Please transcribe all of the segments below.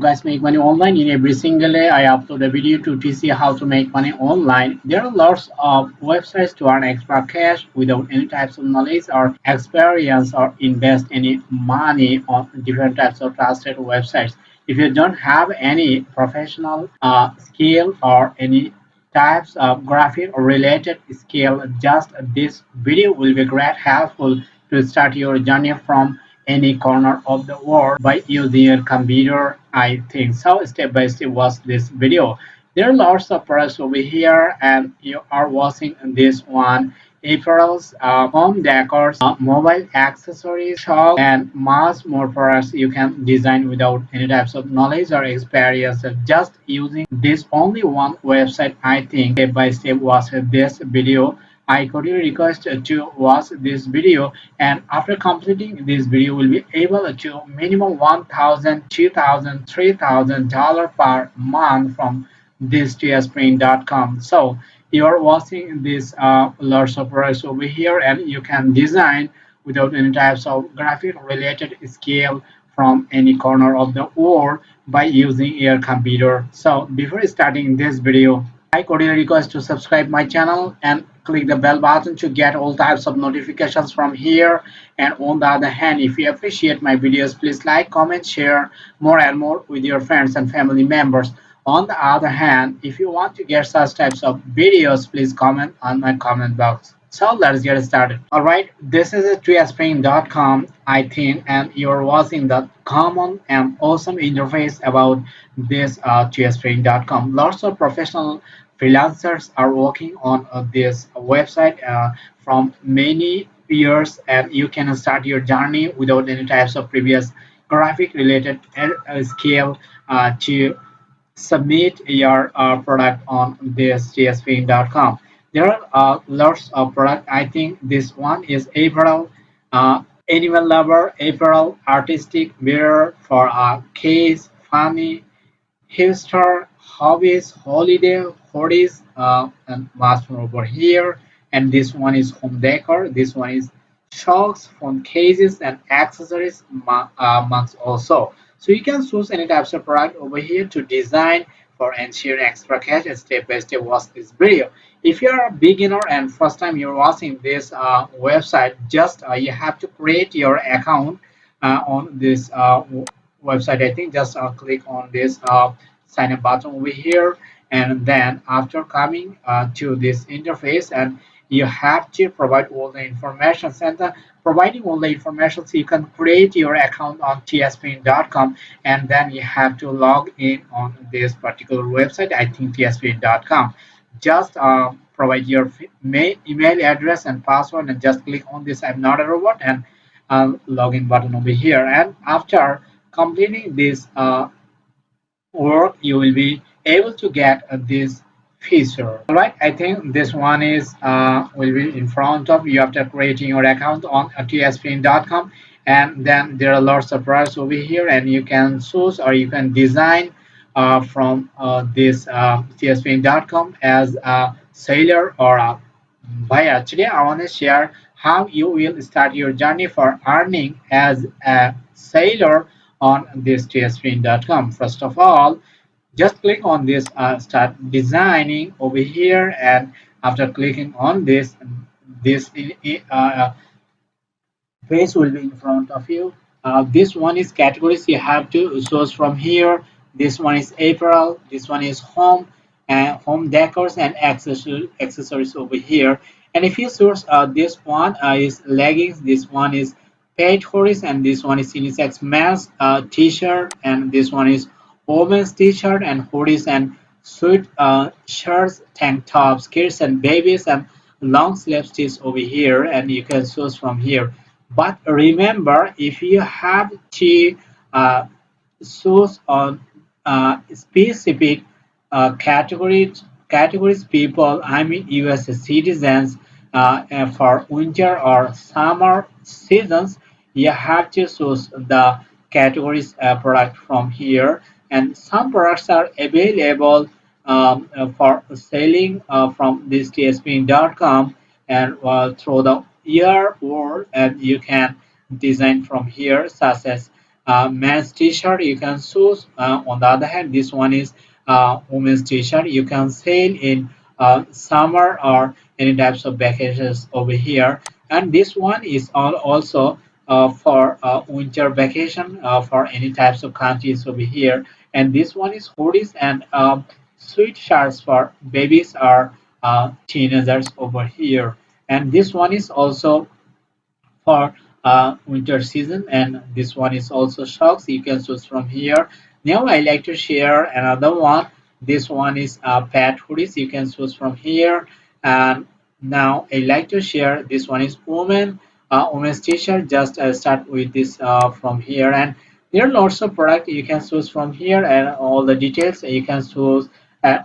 guys make money online. In every single day I upload a video to teach you how to make money online. There are lots of websites to earn extra cash without any types of knowledge or experience or invest any money on different types of trusted websites. If you don't have any professional skill or any types of graphic related skill, just this video will be great helpful to start your journey from any corner of the world by using your computer. I think so. Step by step watch this video. There are lots of products over here and you are watching this one. Apparels, home decors, mobile accessories, shop, and much more products you can design without any types of knowledge or experience. Just using this only one website, I think step by step watch this video. I cordially request to watch this video, and after completing this video will be able to minimum 1,000, 2,000, $3,000 per month from this Teespring.com. So you are watching this lots of products over here, and you can design without any types of graphic related skill from any corner of the world by using your computer. So before starting this video, I cordially request to subscribe my channel and click the bell button to get all types of notifications from here. And on the other hand, if you appreciate my videos, please like, comment, share more and more with your friends and family members. On the other hand, if you want to get such types of videos, please comment on my comment box. So let's get started. Alright, this is a Teespring.com, I think, and you're watching the common and awesome interface about this Teespring.com. Lots of professional freelancers are working on this website from many years, and you can start your journey without any types of previous graphic related skill to submit your product on this Teespring.com. There are lots of product. I think this one is apparel, animal lover, apparel, artistic mirror for a case, funny, hipster, hobbies, holiday, hoodies, and much more over here. And this one is home decor. This one is shocks, phone cases, and accessories mugs also. So you can choose any types of product over here to design for ensuring extra cash and step by step watch this video. If you're a beginner and first time you're watching this website, just you have to create your account on this website. I think just click on this sign up button over here, and then after coming to this interface, and you have to provide all the information. And providing all the information, so you can create your account on Teespring.com, and then you have to log in on this particular website. I think Teespring.com. Just provide your email address and password, and just click on this I'm not a robot and login button over here. And after completing this work, you will be able to get this feature. All right, I think this one is will be in front of you after creating your account on Teespring.com. And then there are lots of products over here, and you can choose or you can design from this Teespring.com as a seller or a buyer. Today I want to share how you will start your journey for earning as a seller on this Teespring.com. First of all, just click on this start designing over here, and after clicking on this page will be in front of you. This one is categories you have to source from here. This one is apparel, this one is home and home decors and accessories over here. And if you source this one is leggings, this one is paid hoodies, and this one is unisex men's t-shirt, and this one is women's t-shirt and hoodies and sweat shirts, tank tops, kids and babies, and long sleeve tees over here, and you can choose from here. But remember, if you have to choose on specific categories people, I mean US citizens, for winter or summer seasons, you have to choose the categories product from here. And some products are available for selling from this Teespring.com and through the year world, and you can design from here, such as men's t-shirt you can choose. On the other hand, this one is women's t-shirt. You can sell in summer or any types of vacations over here. And this one is also for winter vacation for any types of countries over here. And this one is hoodies and sweatshirts for babies or teenagers over here. And this one is also for winter season, and this one is also socks you can choose from here. Now I like to share another one. This one is pet hoodies you can choose from here. And now I like to share this one is women's t-shirt. Just start with this from here, and there are lots of product you can choose from here and all the details you can choose.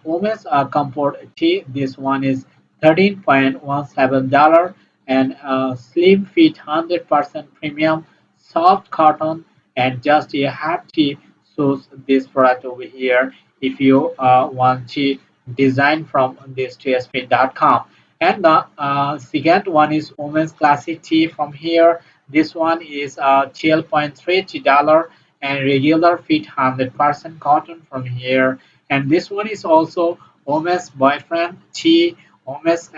Women's comfort tee, this one is $13.17, and slim fit 100% premium soft cotton. And just you have to choose this product over here if you want to design from this Teespring.com. And the second one is women's classic tee from here. This one is $12.30 and regular fit 100% cotton from here. And this one is also women's boyfriend tee, women's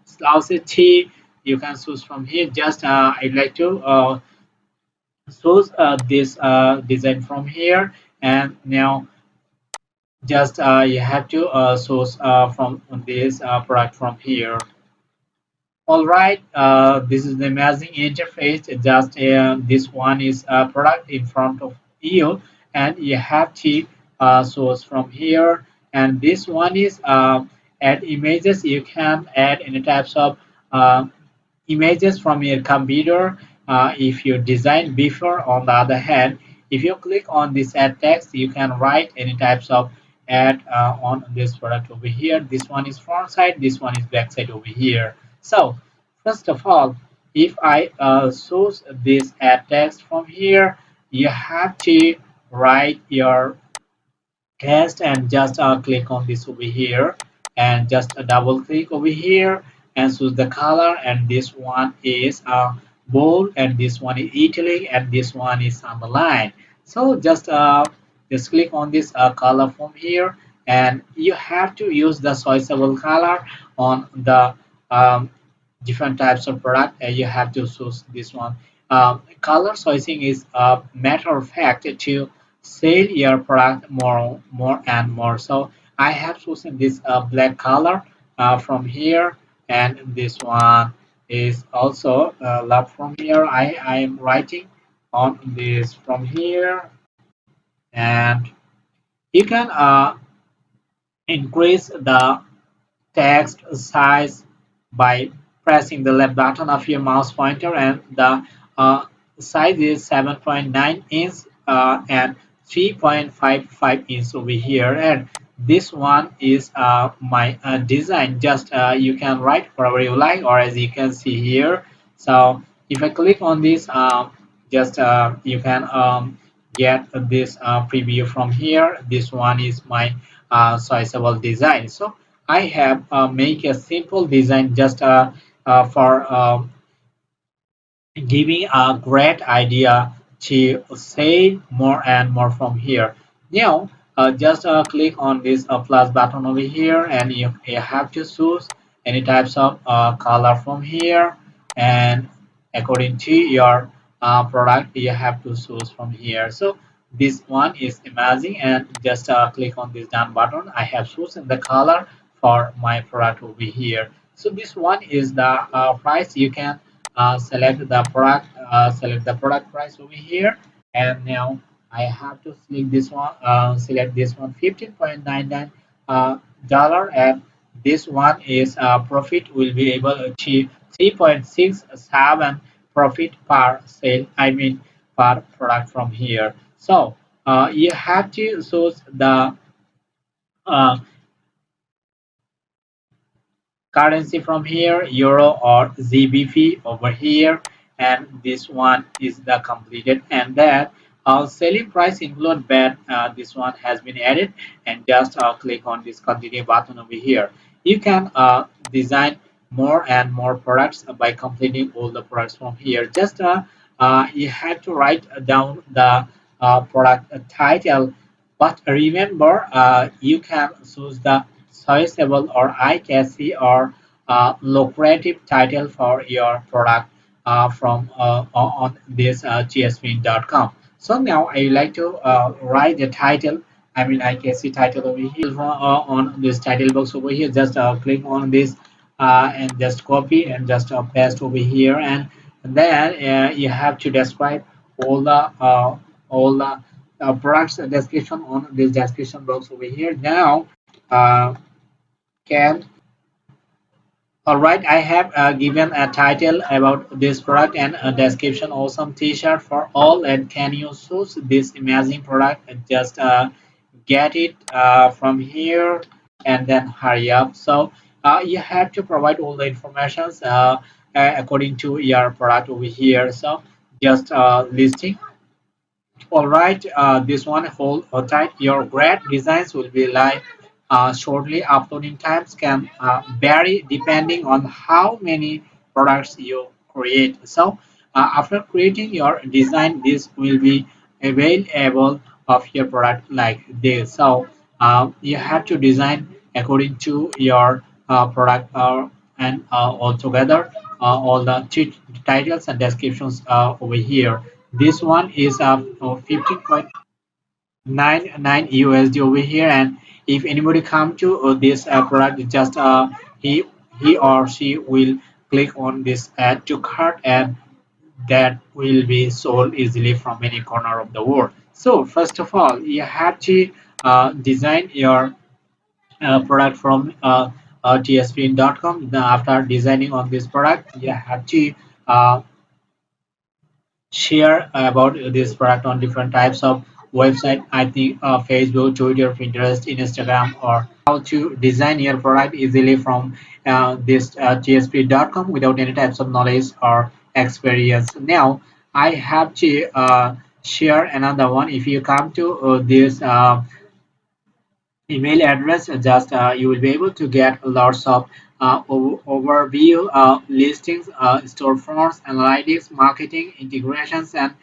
Slousy tee you can choose from here. Just I'd like to choose this design from here. And now just you have to choose from this product from here. All right, this is the amazing interface. Just this one is a product in front of you, and you have to source from here. And this one is add images. You can add any types of images from your computer if you design before. On the other hand, if you click on this add text, you can write any types of add on this product over here. This one is front side, this one is back side over here. So first of all, if I choose this add text from here, you have to write your test and just click on this over here and just double click over here and choose the color. And this one is bold, and this one is italic, and this one is underline. So just click on this color from here, and you have to use the choiceable color on the different types of product. You have to choose this one. Color choosing is a matter of fact to sell your product more and more. So I have chosen this black color from here, and this one is also love from here. I am writing on this from here, and you can increase the text size by pressing the left button of your mouse pointer, and the uh, size is 7.9 inch and 3.55 inch over here. And this one is my design. Just you can write whatever you like, or as you can see here. So if I click on this, just you can get this preview from here. This one is my sizable design. So I have make a simple design just for giving a great idea to say more and more from here. Now, just click on this plus button over here, and you have to choose any types of color from here. And according to your product, you have to choose from here. So this one is amazing, and just click on this done button. I have chosen the color for my product over here. So this one is the price. You can select the product price over here. And now I have to select this one 15.99 dollar. And this one is profit will be able to achieve 3.67 profit per sale, I mean per product from here. So you have to choose the uh, currency from here, euro or GBP over here. And this one is the completed. And that our selling price include VAT, this one has been added. And just click on this continue button over here. You can design more and more products by completing all the products from here. Just you have to write down the product title. But remember, you can choose the searchable or eye-catchy or lucrative title for your product from on this gspin.com. So now I like to write the title. I mean, I can see title over here on this title box over here. Just click on this and just copy and just paste over here, and then you have to describe all the products description on this description box over here. Now, uh, can all right, I have given a title about this product and a description. Awesome T-shirt for all. And can you choose this amazing product? And just get it from here and then hurry up. So you have to provide all the informations according to your product over here. So just listing. All right, this one hold tight. Your great designs will be live shortly. Uploading times can vary depending on how many products you create. So, after creating your design, this will be available of your product like this. So, you have to design according to your product and altogether all the titles and descriptions over here. This one is 15.99 USD over here, and if anybody come to this product, just he or she will click on this add to cart, and that will be sold easily from any corner of the world. So first of all, you have to design your product from tspin.com. After designing on this product, you have to share about this product on different types of website. I think Facebook, Twitter, Pinterest, Instagram, or how to design your product easily from this tsp.com without any types of knowledge or experience. Now I have to share another one. If you come to this email address, just you will be able to get lots of overview listings, storefronts, analytics, marketing integrations, and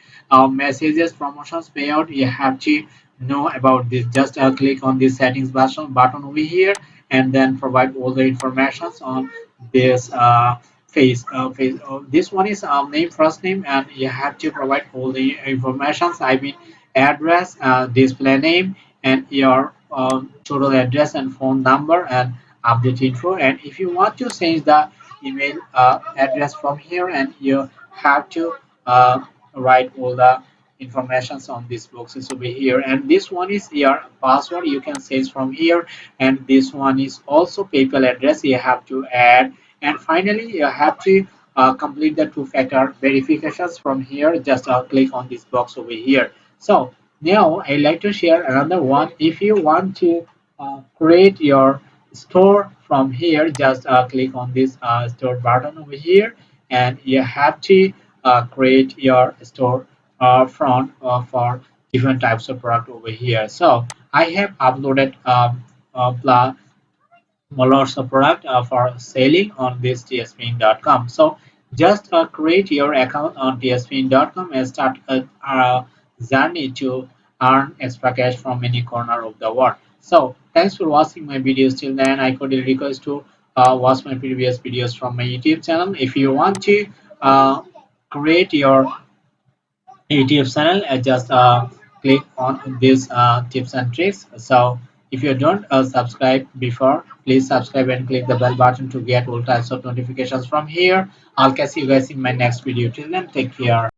messages, promotions, payout. You have to know about this. Just click on the settings button over here, and then provide all the informations on this this one is name, first name, and you have to provide all the informations. I mean, address, display name, and your total address and phone number, and update info. And if you want to change the email address from here, and you have to write all the informations on these boxes over here. And this one is your password, you can change from here. And this one is also PayPal address you have to add. And finally, you have to complete the two-factor verifications from here. Just click on this box over here. So now I like to share another one. If you want to create your store from here, just click on this store button over here, and you have to create your store front for different types of product over here. So I have uploaded lots of product for selling on this tspin.com. So just create your account on tspin.com and start a journey to earn extra cash from any corner of the world. So thanks for watching my videos till then. I could request to watch my previous videos from my YouTube channel. If you want to create your YouTube channel, just click on these tips and tricks. So if you don't subscribe before, please subscribe and click the bell button to get all types of notifications from here. I'll catch you guys in my next video. Till then, take care.